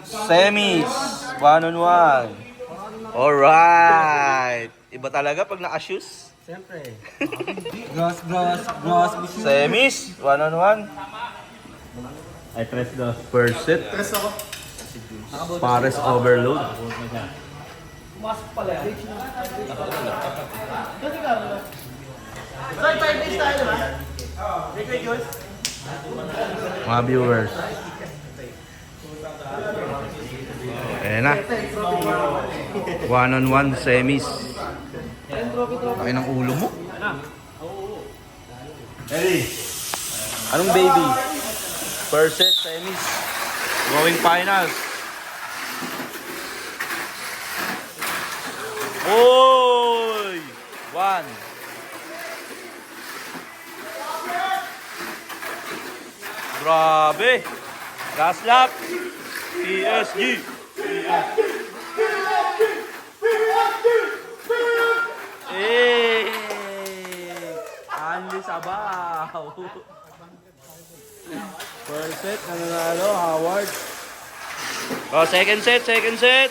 Semis. 1-on-1. Alright. Iba talaga pag naka-shoes. Siyempre. Gross. Semis. 1-on-1. Ay, 3-2. First set. Pares overload. Pumasok pala yan. Sorry, 5 days tayo, diba? Thank you, Jules. Mga viewers. Ayan na. 1-on-1 semis. Laki ng ulo mo. Ready? Anong baby? First set semis. Going finals. Oy! 1. Grabe! Last lap! PSG! Eh! Anli Sabaw! First set, nanalo, Howard. Oh, second set. Second set.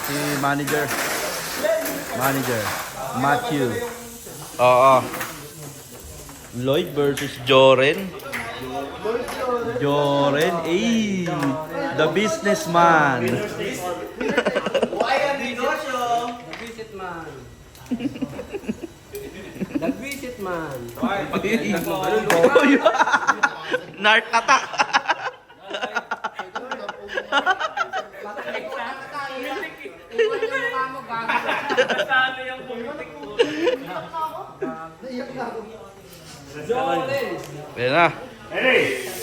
Si manager. Matthew. Oo. Lloyd versus Joren. The businessman. Nag-visit man. Narc attack. Ayan na.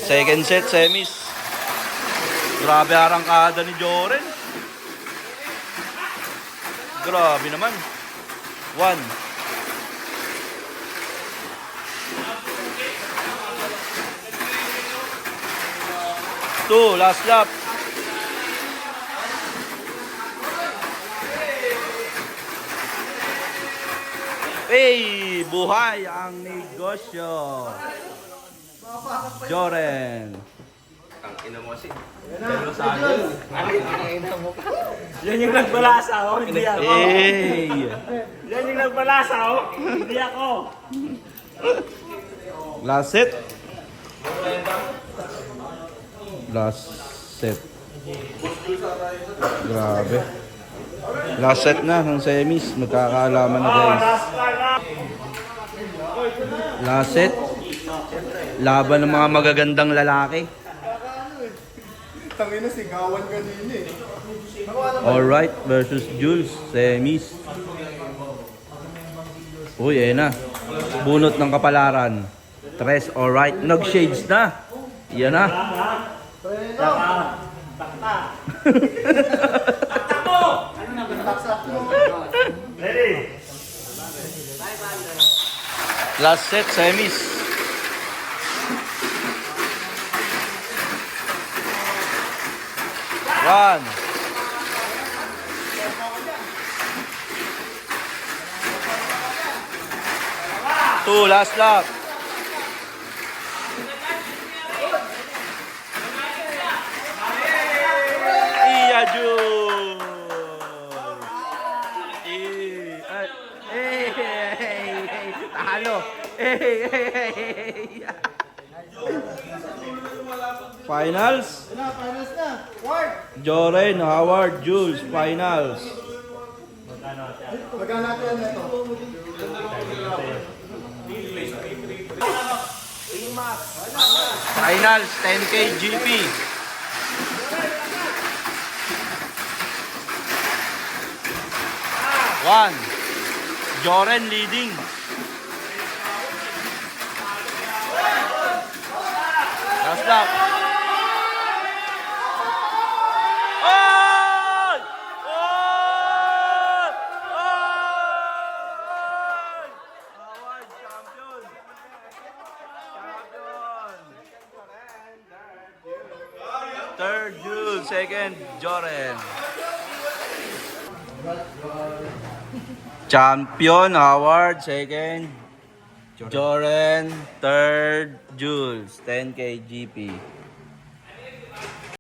Second set, semis. Grabe arangkada ni Joren. Grabe naman. 1. 2, last lap. Hey, buhay ang negosyo. Joren. Ang ina mo kasi. Yan yung nagbalasa, oh. Hindi ako. Hey. Yan yung nagbalasa, oh. Hindi ako. Last set. Grabe. Last set na ng semis. Magkakaalaman na guys. Last set. Laban ng mga magagandang lalaki. Tangina, sigawan kanina eh. Alright versus Jules. Semis. Uy, ayan na. Bunot ng kapalaran. Tres, alright. Nag-shades na. Yan na. Ready? Last set, semis. One. Two, last lap. Iya, Jules. Talo. Finals. Finals na. Ward! Joren, Howard, Jules, finals. Magkano natin na ito? Finals, 10K GP. One. Joren leading. Last lap. Oh! Oh! Howard, champion. Third, Jules. Second, Joren. Champion, Howard. Second, Joren, third, Jules, 10K GP.